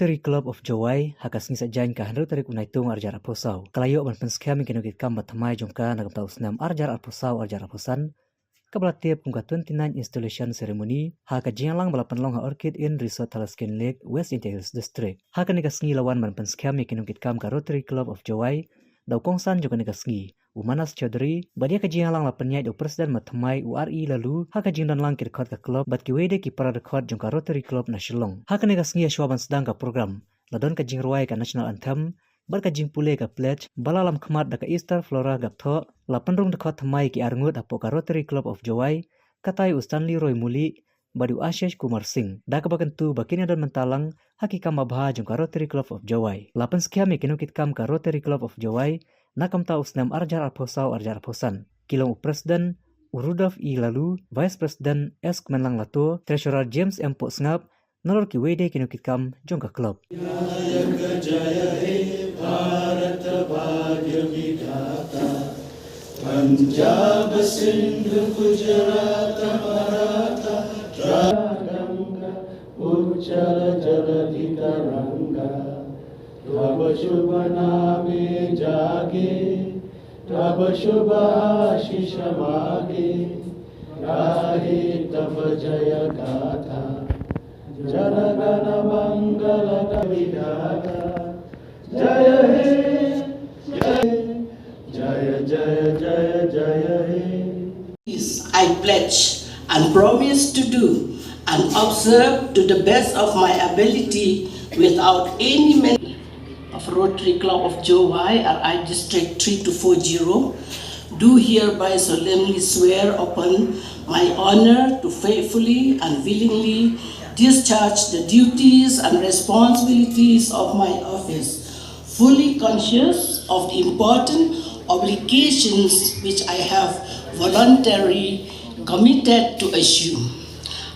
Rotary Club of Jowai hakas ngisa jain ka Rotary kunaitung arjar aposau. Kalayo ban Pynskhem nongkitkam thymmai jongka nagamtau snem arjar aposau arjar aposan. Kabalatiap kungka 29 installation ceremony haka jinglang balapan long ha orchid in resort Talaskin Lake West India Hills District. Haka nigasngi lawan ban Pynskhem nongkitkam ka Rotary Club of Jowai daw kongsan juga nigasngi. Umanas Chaudhary, badia ka jinglang lapanyay do presiden mathamai URI lalu haka jingdan lang kirkot ka club bat kiwede ki para rekod jongka Rotary Club na Shillong. Haka nigasngi aswaban sedang ka program. Ladon ka jingruai ka national anthem, bar ka jingpule ka pledge, balalam khmat da ka Easter Flora gaptho, lapanrung dekot thamai ki arngut apo ka Rotary Club of Jowai, katay Stanley Roy Muli, badu Ashish Kumar Singh, da ka bakantu bakini don mentalang hakika mabha jongka Rotary Club of Jowai. Lapan skem nongkitkam ka Rotary Club of Jowai, nakamtau snem arjar aposau arjar aposan. Kilong presiden Urudov I lalu, vice president S Menlang Lato, treasurer James M Potsngap, nolor ki wede nongkitkam jongka club. Punjab, Sindh, Gujarat, Maratha, Ganga, Uchala Jaladi Taranga. Tava Shubha Name Jage, Tava Shubha Ashish Mage, Rahe Tava Jaya Gatha, Janagana Mangala Vidata, Jaya He, Jaya Jaya Jaya Jaya He. I pledge and promise to do and observe to the best of my ability without any mention of Rotary Club of Jowai, RI District 3240, do hereby solemnly swear upon my honor to faithfully and willingly discharge the duties and responsibilities of my office, fully conscious of the important obligations which I have voluntarily committed to assume.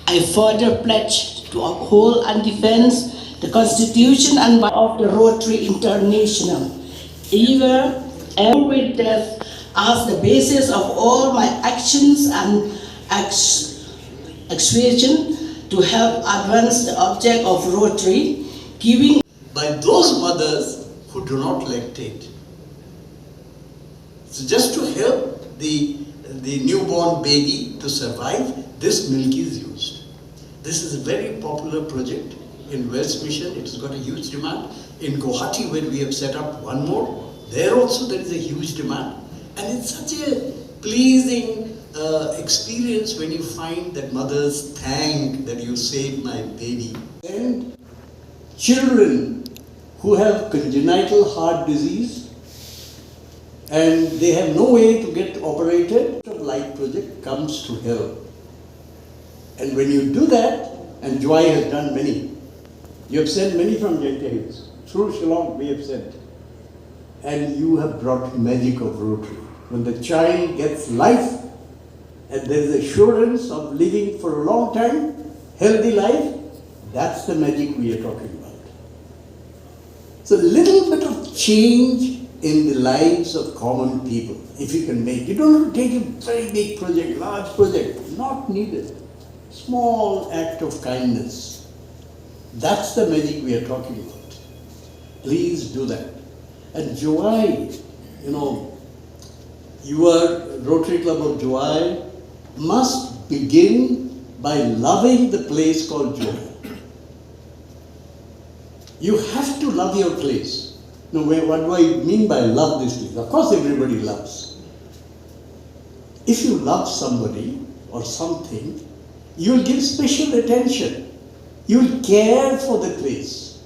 I further pledge to uphold and defend the Constitution and of the Rotary International, ever and with death as the basis of all my actions and actuation to help advance the object of Rotary, giving by those mothers who do not lactate. So just to help the newborn baby to survive, this milk is used. This is a very popular project. In West Mission, it has got a huge demand. In Guwahati, where we have set up one more, there also there is a huge demand. And it's such a pleasing experience when you find that mothers thank that you saved my baby. And children who have congenital heart disease and they have no way to get operated, the Light Project comes to help. And when you do that, and Jowai has done many, you have sent many from Hills. Through Shillong we have sent. And you have brought magic of Rotary. When the child gets life and there is assurance of living for a long time, healthy life, that's the magic we are talking about. So a little bit of change in the lives of common people, if you can make. You don't have to take a very big project, large project, not needed. Small act of kindness. That's the magic we are talking about. Please do that. And Jowai, your Rotary Club of Jowai must begin by loving the place called Jowai. You have to love your place. Now, what do I mean by love this place? Of course, everybody loves. If you love somebody or something, you'll give special attention. You'll care for the place.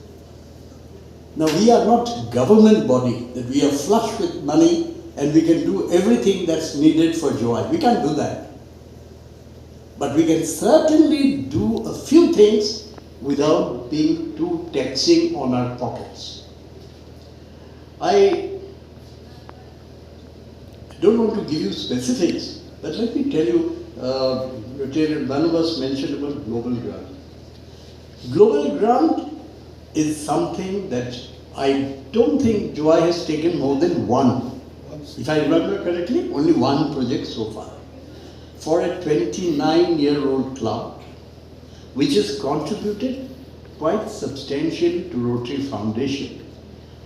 Now, we are not government body that we are flush with money and we can do everything that's needed for Jowai. We can't do that. But we can certainly do a few things without being too taxing on our pockets. I don't want to give you specifics, but let me tell you, one of us mentioned about global grant. Global grant is something that I don't think Jowai has taken more than one. If I remember correctly, only one project so far. For a 29-year-old club, which has contributed quite substantial to Rotary Foundation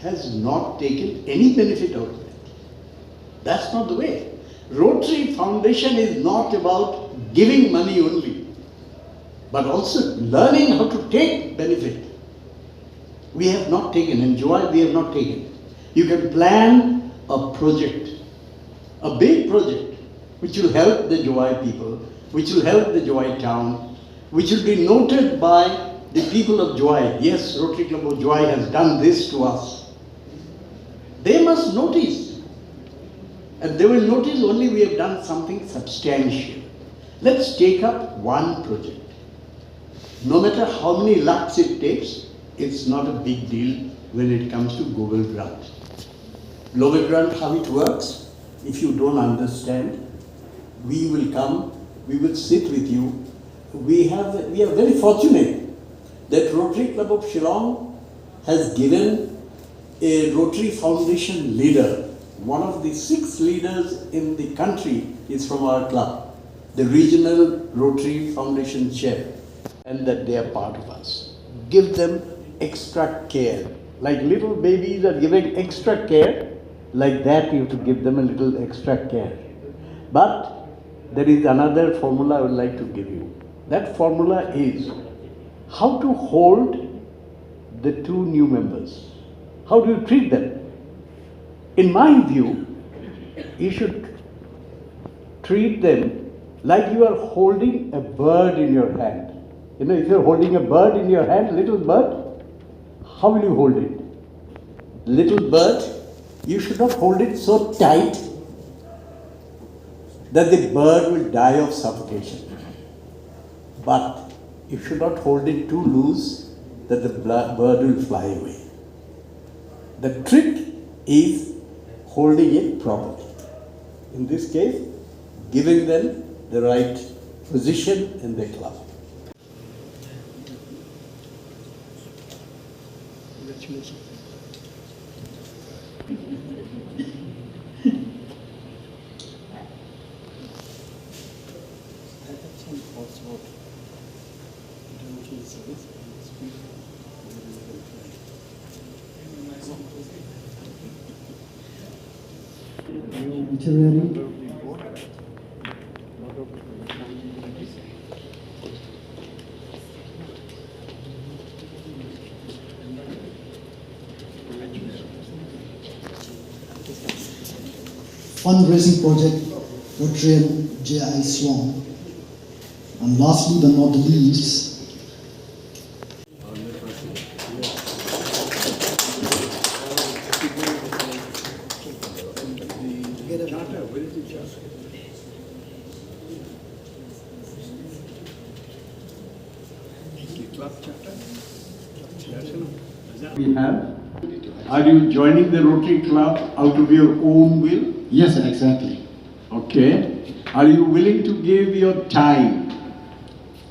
has not taken any benefit out of it. That's not the way. Rotary Foundation is not about giving money only, but also learning how to take benefit. We have not taken, in Jowai we have not taken. You can plan a project, a big project, which will help the Jowai people, which will help the Jowai town, which will be noted by the people of Jowai. Yes, Rotary Club of Jowai has done this to us. They must notice. And they will notice only we have done something substantial. Let's take up one project. No matter how many lakhs it takes, it's not a big deal when it comes to Global Grant. Global Grant, how it works, if you don't understand, we will come, we will sit with you. We are very fortunate that Rotary Club of Shillong has given a Rotary Foundation leader. One of the 6 leaders in the country is from our club, the Regional Rotary Foundation Chair, and that they are part of us. Give them extra care. Like little babies are giving extra care, like that you have to give them a little extra care. But there is another formula I would like to give you. That formula is how to hold the 2 new members. How do you treat them? In my view, you should treat them like you are holding a bird in your hand. You know, if you're holding a bird in your hand, little bird, how will you hold it? Little bird, you should not hold it so tight that the bird will die of suffocation. But you should not hold it too loose that the bird will fly away. The trick is holding it properly. In this case, giving them the right position in the club. Fundraising project, Rotary Jowai Swamp. And lastly but not the least, we have. Are you joining the Rotary Club out of your own will? yes, exactly. Okay. Are you willing to give your time?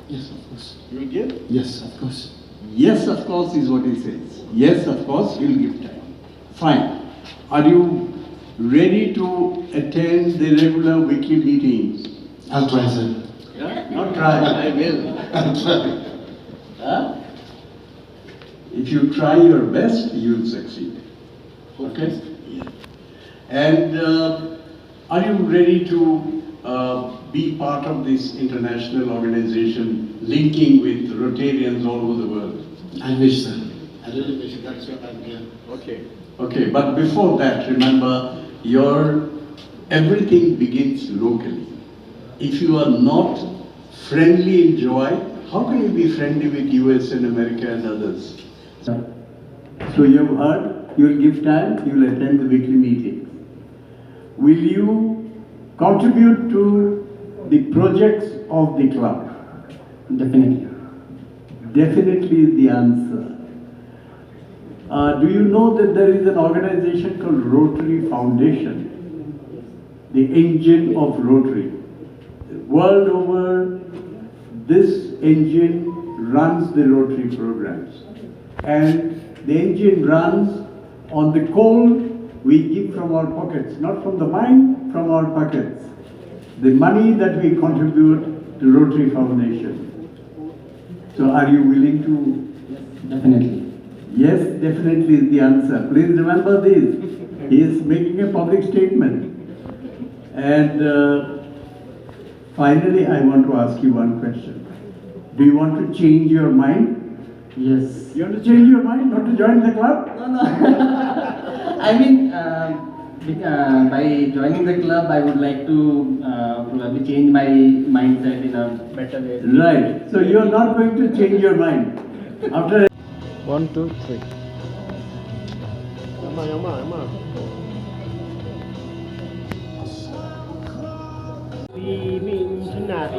Yes, of course. You will give? Yes, of course. Yes, of course is what he says. Yes, of course, you'll give time. Fine. Are you ready to attend the regular weekly meetings? I'll try, sir. Yeah? Not try, I will. I'll try. Huh? If you try your best, you'll succeed. Okay? And are you ready to be part of this international organization linking with Rotarians all over the world? I wish, sir. I really wish. That's what I'm here. Okay. Okay, but before that, remember, everything begins locally. If you are not friendly in Jowai, how can you be friendly with US and America and others? So you have heard, you will give time, you will attend the weekly meeting. Will you contribute to the projects of the club? Definitely. Definitely is the answer. Do you know that there is an organization called Rotary Foundation, the engine of Rotary? World over, this engine runs the Rotary programs. And the engine runs on the coal we give from our pockets, not from the mine, from our pockets. The money that we contribute to Rotary Foundation. So are you willing to Definitely. Yes, definitely is the answer. Please remember this. He is making a public statement. And finally, I want to ask you one question. Do you want to change your mind? Yes. You want to change your mind, not to join the club? No, no. I mean, by joining the club, I would like to probably change my mindset in a better way. Right. So you are not going to change your mind. After 1, 2, 3. Di min tnad.